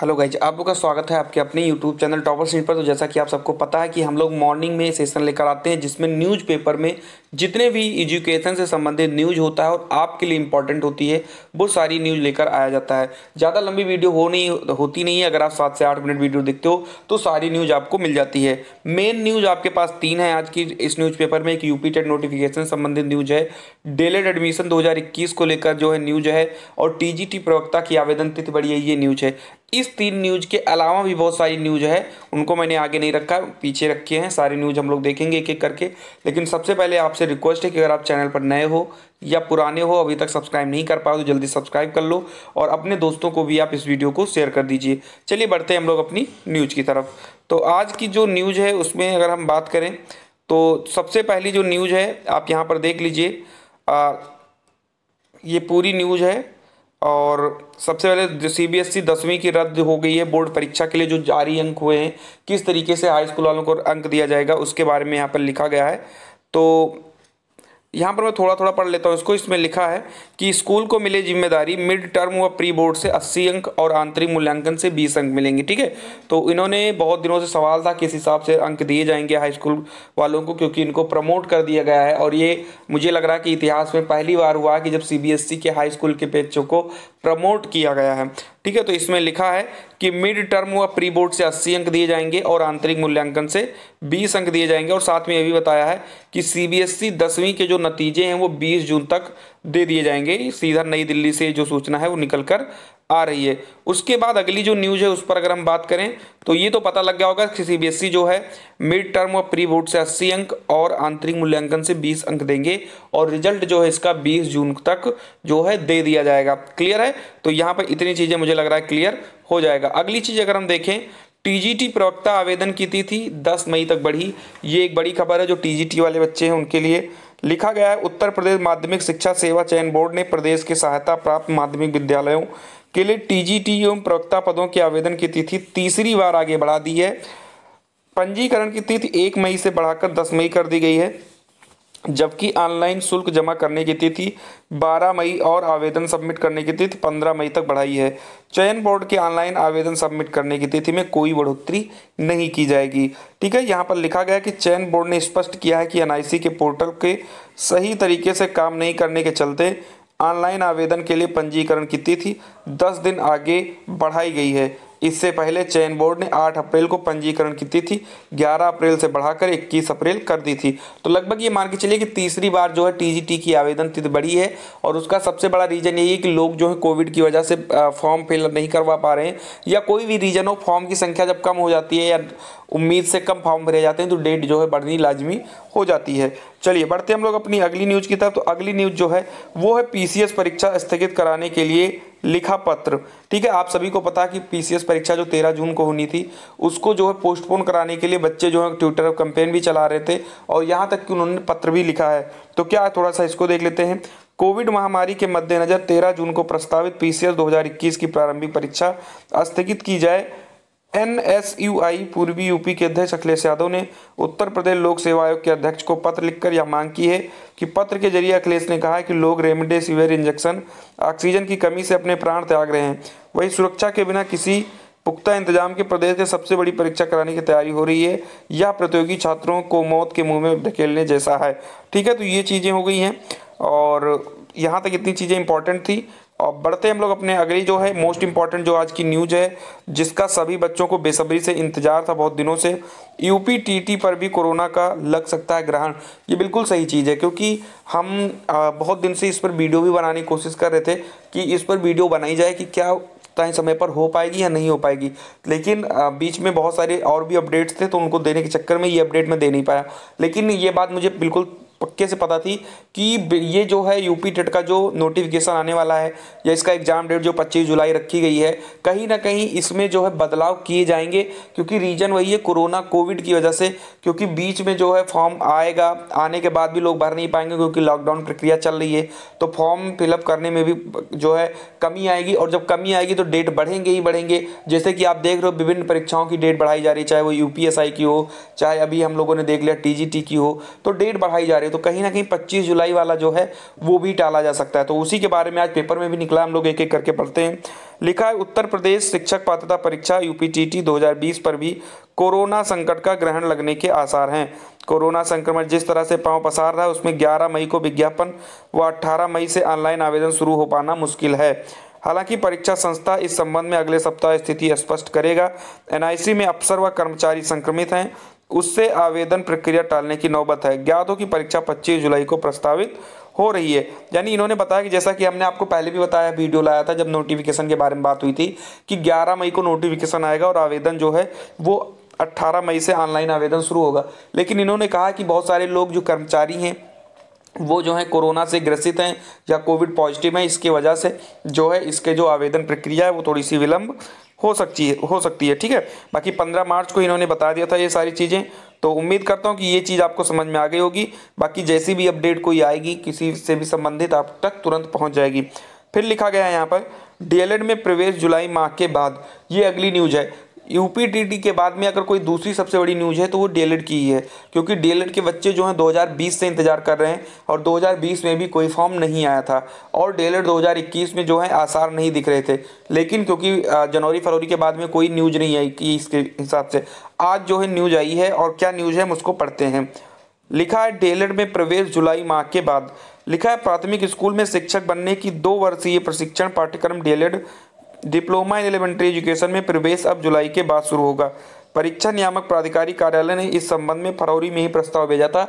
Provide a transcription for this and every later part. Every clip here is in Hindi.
हेलो गाइज, आप लोग का स्वागत है आपके अपने यूट्यूब चैनल टॉपर सीट पर। तो जैसा कि आप सबको पता है कि हम लोग मॉर्निंग में सेशन लेकर आते हैं जिसमें न्यूज़पेपर में जितने भी एजुकेशन से संबंधित न्यूज़ होता है और आपके लिए इंपॉर्टेंट होती है वो सारी न्यूज़ लेकर आया जाता है। ज़्यादा लंबी वीडियो होती नहीं है। अगर आप 7 से 8 मिनट वीडियो देखते हो तो सारी न्यूज़ आपको मिल जाती है। मेन न्यूज़ आपके पास 3 है आज की इस न्यूज़पेपर में। एक यूपी टेट नोटिफिकेशन संबंधित न्यूज़ है, डेलेड एडमिशन 2021 को लेकर जो है न्यूज़ है, और टीजीटी प्रवक्ता की आवेदन तिथि बढ़ी है, ये न्यूज़ है। इस 3 न्यूज़ के अलावा भी बहुत सारी न्यूज़ है, उनको मैंने आगे नहीं रखा, पीछे रखे हैं। सारी न्यूज़ हम लोग देखेंगे एक एक करके। लेकिन सबसे पहले आपसे रिक्वेस्ट है कि अगर आप चैनल पर नए हो या पुराने हो, अभी तक सब्सक्राइब नहीं कर पाओ तो जल्दी सब्सक्राइब कर लो और अपने दोस्तों को भी आप इस वीडियो को शेयर कर दीजिए। चलिए बढ़ते हैं हम लोग अपनी न्यूज़ की तरफ। तो आज की जो न्यूज़ है उसमें अगर हम बात करें तो सबसे पहली जो न्यूज़ है आप यहाँ पर देख लीजिए। ये पूरी न्यूज़ है। और सबसे पहले सीबीएसई 10वीं की रद्द हो गई है। बोर्ड परीक्षा के लिए जो जारी अंक हुए हैं, किस तरीके से हाई स्कूल वालों को अंक दिया जाएगा उसके बारे में यहाँ पर लिखा गया है। तो यहाँ पर मैं थोड़ा थोड़ा पढ़ लेता हूँ इसको। इसमें लिखा है कि स्कूल को मिले जिम्मेदारी, मिड टर्म व प्री बोर्ड से 80 अंक और आंतरिक मूल्यांकन से 20 अंक मिलेंगे। ठीक है, तो इन्होंने बहुत दिनों से सवाल था किस हिसाब से अंक दिए जाएंगे हाई स्कूल वालों को, क्योंकि इनको प्रमोट कर दिया गया है। और ये मुझे लग रहा है कि इतिहास में पहली बार हुआ कि जब सीबीएसई के हाई स्कूल के बच्चों को प्रमोट किया गया है। ठीक है, तो इसमें लिखा है कि मिड टर्म व प्री बोर्ड से 80 अंक दिए जाएंगे और आंतरिक मूल्यांकन से 20 अंक दिए जाएंगे। और साथ में ये भी बताया है कि सीबीएसई 10वीं के जो नतीजे हैं वो 20 जून तक दे दिए जाएंगे। सीधा नई दिल्ली से जो सूचना है वो निकल कर आ रही है। उसके बाद अगली जो न्यूज़ है उस पर अगर हम बात करें तो ये तो पता लग गया होगा कि सीबीएसई जो है मिड टर्म और प्री बोर्ड से 80 अंक और आंतरिक मूल्यांकन से 20 अंक देंगे, और रिजल्ट जो है इसका 20 जून तक जो है दे दिया जाएगा। क्लियर है, तो यहाँ पर इतनी चीज़ें मुझे लग रहा है क्लियर हो जाएगा। अगली चीज़ अगर हम देखें, टीजीटी प्रवक्ता आवेदन की तिथि 10 मई तक बढ़ी। ये एक बड़ी खबर है जो टीजीटी वाले बच्चे हैं उनके लिए। लिखा गया है उत्तर प्रदेश माध्यमिक शिक्षा सेवा चयन बोर्ड ने प्रदेश के सहायता प्राप्त माध्यमिक विद्यालयों के लिए टीजीटी एवं प्रवक्ता पदों के आवेदन की तिथि तीसरी बार आगे बढ़ा दी है। पंजीकरण की तिथि 1 मई से बढ़ाकर 10 मई कर दी गई है, जबकि ऑनलाइन शुल्क जमा करने की तिथि 12 मई और आवेदन सबमिट करने की तिथि 15 मई तक बढ़ाई है। चयन बोर्ड के ऑनलाइन आवेदन सबमिट करने की तिथि में कोई बढ़ोतरी नहीं की जाएगी। ठीक है, यहाँ पर लिखा गया कि चयन बोर्ड ने स्पष्ट किया है कि एनआईसी के पोर्टल के सही तरीके से काम नहीं करने के चलते ऑनलाइन आवेदन के लिए पंजीकरण की तिथि 10 दिन आगे बढ़ाई गई है। इससे पहले चयन बोर्ड ने 8 अप्रैल को पंजीकरण की तिथि 11 अप्रैल से बढ़ाकर 21 अप्रैल कर दी थी। तो लगभग ये मान के चलिए कि तीसरी बार जो है टीजीटी की आवेदन तिथि बढ़ी है। और उसका सबसे बड़ा रीज़न यही है कि लोग जो है कोविड की वजह से फॉर्म फिल नहीं करवा पा रहे हैं, या कोई भी रीज़न हो, फॉर्म की संख्या जब कम हो जाती है या उम्मीद से कम फॉर्म भरे जाते हैं तो डेट जो है बढ़नी लाजमी हो जाती है। चलिए बढ़ते हम लोग अपनी अगली न्यूज़ की तरफ। तो अगली न्यूज़ जो है वो है पीसीएस परीक्षा स्थगित कराने के लिए लिखा पत्र। ठीक है, आप सभी को पता है कि पीसीएस परीक्षा जो 13 जून को होनी थी उसको जो है पोस्टपोन कराने के लिए बच्चे जो है ट्विटर पर कैंपेन भी चला रहे थे, और यहाँ तक कि उन्होंने पत्र भी लिखा है। तो क्या थोड़ा सा इसको देख लेते हैं। कोविड महामारी के मद्देनजर 13 जून को प्रस्तावित पीसीएस 2021 की प्रारंभिक परीक्षा स्थगित की जाए। एनएसयूआई पूर्वी यूपी के अध्यक्ष अखिलेश यादव ने उत्तर प्रदेश लोक सेवा आयोग के अध्यक्ष को पत्र लिखकर यह मांग की है कि पत्र के जरिए अखिलेश ने कहा है कि लोग रेमडेसिविर इंजेक्शन, ऑक्सीजन की कमी से अपने प्राण त्याग रहे हैं, वही सुरक्षा के बिना किसी पुख्ता इंतजाम के प्रदेश के सबसे बड़ी परीक्षा कराने की तैयारी हो रही है। यह प्रतियोगी छात्रों को मौत के मुंह में धकेलने जैसा है। ठीक है, तो ये चीज़ें हो गई हैं और यहाँ तक इतनी चीज़ें इंपॉर्टेंट थी। और बढ़ते हम लोग अपने अगली जो है मोस्ट इंपॉर्टेंट जो आज की न्यूज़ है, जिसका सभी बच्चों को बेसब्री से इंतजार था बहुत दिनों से। यूपी टीटी पर भी कोरोना का लग सकता है ग्रहण। ये बिल्कुल सही चीज़ है, क्योंकि हम बहुत दिन से इस पर वीडियो भी बनाने की कोशिश कर रहे थे कि इस पर वीडियो बनाई जाए कि क्या तय समय पर हो पाएगी या नहीं हो पाएगी। लेकिन बीच में बहुत सारे और भी अपडेट्स थे तो उनको देने के चक्कर में ये अपडेट मैं दे नहीं पाया। लेकिन ये बात मुझे बिल्कुल पक्के से पता थी कि ये जो है यूपी टेट का जो नोटिफिकेशन आने वाला है या इसका एग्ज़ाम डेट जो 25 जुलाई रखी गई है, कहीं ना कहीं इसमें जो है बदलाव किए जाएंगे, क्योंकि रीज़न वही है कोरोना कोविड की वजह से। क्योंकि बीच में जो है फॉर्म आएगा, आने के बाद भी लोग भर नहीं पाएंगे क्योंकि लॉकडाउन प्रक्रिया चल रही है, तो फॉर्म फिलअप करने में भी जो है कमी आएगी। और जब कमी आएगी तो डेट बढ़ेंगे ही बढ़ेंगे। जैसे कि आप देख रहे हो विभिन्न परीक्षाओं की डेट बढ़ाई जा रही है, चाहे वो यूपीएसआई की हो, चाहे अभी हम लोगों ने देख लिया टीजीटी की हो, तो डेट बढ़ाई जा रही है। तो कहीं ना कहीं 25 जुलाई वाला जो है वो भी टाला जा सकता है। तो उसी के बारे में आज पेपर में भी निकला, हम लोग एक एक करके पढ़ते हैं। लिखा है उत्तर प्रदेश शिक्षक पात्रता परीक्षा यूपीटीटी 2020 पर भी कोरोना संकट का ग्रहण लगने के आसार हैं। कोरोना संक्रमण जिस तरह से पांव पसार रहा है उसमें 11 मई को विज्ञापन व 18 मई से ऑनलाइन आवेदन शुरू हो पाना मुश्किल है। हालांकि परीक्षा संस्था इस संबंध में अगले सप्ताह स्थिति स्पष्ट करेगा। एनआईसी में अफसर व कर्मचारी संक्रमित हैं, उससे आवेदन प्रक्रिया टालने की नौबत है। ज्ञात हो कि परीक्षा 25 जुलाई को प्रस्तावित हो रही है। यानी इन्होंने बताया कि जैसा कि हमने आपको पहले भी बताया, वीडियो लाया था जब नोटिफिकेशन के बारे में बात हुई थी कि 11 मई को नोटिफिकेशन आएगा और आवेदन जो है वो 18 मई से ऑनलाइन आवेदन शुरू होगा। लेकिन इन्होंने कहा कि बहुत सारे लोग जो कर्मचारी हैं वो जो है कोरोना से ग्रसित हैं या कोविड पॉजिटिव हैं, इसकी वजह से जो है इसके जो आवेदन प्रक्रिया है वो थोड़ी सी विलंब हो सकती है। ठीक है, बाकी 15 मार्च को इन्होंने बता दिया था ये सारी चीज़ें। तो उम्मीद करता हूँ कि ये चीज़ आपको समझ में आ गई होगी। बाकी जैसी भी अपडेट कोई आएगी किसी से भी संबंधित आप तक तुरंत पहुँच जाएगी। फिर लिखा गया है यहाँ पर डीएलएड में प्रवेश जुलाई माह के बाद, ये अगली न्यूज है। यूपीटीटी के बाद में अगर कोई दूसरी सबसे बड़ी न्यूज है तो वो डीएलएड की ही है, क्योंकि डीएलएड के बच्चे जो हैं 2020 से इंतजार कर रहे हैं और 2020 में भी कोई फॉर्म नहीं आया था और डीएलएड 2021 में जो है आसार नहीं दिख रहे थे। लेकिन क्योंकि जनवरी फरवरी के बाद में कोई न्यूज नहीं आई कि इसके हिसाब से आज जो है न्यूज आई है। और क्या न्यूज है हम उसको पढ़ते हैं। लिखा है डीएलएड में प्रवेश जुलाई माह के बाद। लिखा है प्राथमिक स्कूल में शिक्षक बनने की 2 वर्षीय प्रशिक्षण पाठ्यक्रम DElEd diploma in elementary education में प्रवेश अब जुलाई के बाद शुरू होगा। परीक्षा नियामक प्राधिकारी कार्यालय ने इस संबंध में फरवरी में ही प्रस्ताव भेजा था।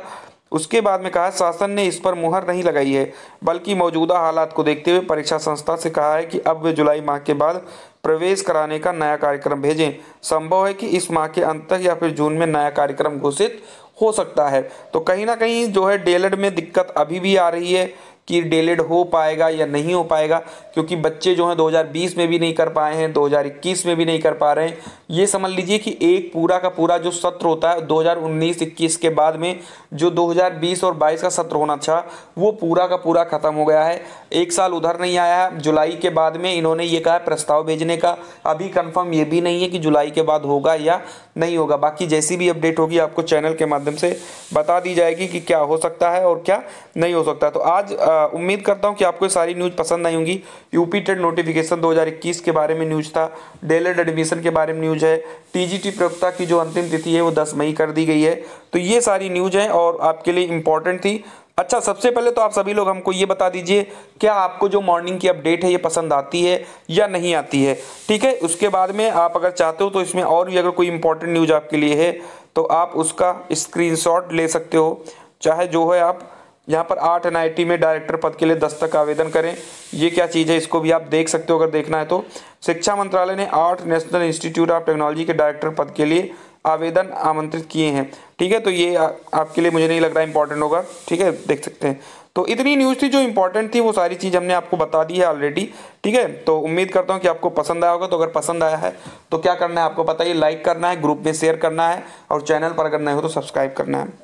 उसके बाद में कहा शासन ने इस पर मुहर नहीं लगाई है, बल्कि मौजूदा हालात को देखते हुए परीक्षा संस्था से कहा है कि अब वे जुलाई माह के बाद प्रवेश कराने का नया कार्यक्रम भेजें। संभव है कि इस माह के अंत तक या फिर जून में नया कार्यक्रम घोषित हो सकता है। तो कहीं ना कहीं जो है डीएलएड में दिक्कत अभी भी आ रही है कि डीएलएड हो पाएगा या नहीं हो पाएगा, क्योंकि बच्चे जो हैं 2020 में भी नहीं कर पाए हैं, 2021 में भी नहीं कर पा रहे हैं। ये समझ लीजिए कि एक पूरा का पूरा जो सत्र होता है 2019-21 के बाद में जो 2020 और 22 का सत्र होना था वो पूरा का पूरा खत्म हो गया है। एक साल उधर नहीं आया है। जुलाई के बाद में इन्होंने ये कहा प्रस्ताव भेजने का, अभी कंफर्म ये भी नहीं है कि जुलाई के बाद होगा या नहीं होगा। बाकी जैसी भी अपडेट होगी आपको चैनल के माध्यम से बता दी जाएगी कि क्या हो सकता है और क्या नहीं हो सकता। तो आज उम्मीद करता हूं कि आपको सारी न्यूज़ पसंद आई होंगी। यूपी टेट नोटिफिकेशन 2021 के बारे में न्यूज़ था, डीएलएड एडमिशन के बारे में न्यूज़ है, टीजीटी प्रयोक्ता की जो अंतिम तिथि है वो 10 मई कर दी गई है। तो ये सारी न्यूज़ हैं और आपके लिए इम्पोर्टेंट थी। अच्छा, सबसे पहले तो आप सभी लोग हमको ये बता दीजिए क्या आपको जो मॉर्निंग की अपडेट है ये पसंद आती है या नहीं आती है। ठीक है, उसके बाद में आप अगर चाहते हो तो इसमें और भी अगर कोई इंपॉर्टेंट न्यूज़ आपके लिए है तो आप उसका स्क्रीनशॉट ले सकते हो। चाहे जो है आप यहाँ पर 8 एनआईटी में डायरेक्टर पद के लिए दस्तक आवेदन करें, ये क्या चीज़ है इसको भी आप देख सकते हो अगर देखना है तो। शिक्षा मंत्रालय ने 8 नेशनल इंस्टीट्यूट ऑफ टेक्नोलॉजी के डायरेक्टर पद के लिए आवेदन आमंत्रित किए हैं। ठीक है, तो ये आपके लिए मुझे नहीं लग रहा इंपॉर्टेंट होगा। ठीक है, देख सकते हैं। तो इतनी न्यूज़ थी जो इंपॉर्टेंट थी, वो सारी चीज़ हमने आपको बता दी है ऑलरेडी। ठीक है, तो उम्मीद करता हूँ कि आपको पसंद आया होगा। तो अगर पसंद आया है तो क्या करना है आपको पता है, लाइक करना है, ग्रुप में शेयर करना है और चैनल पर अगर नए हो तो सब्सक्राइब करना है।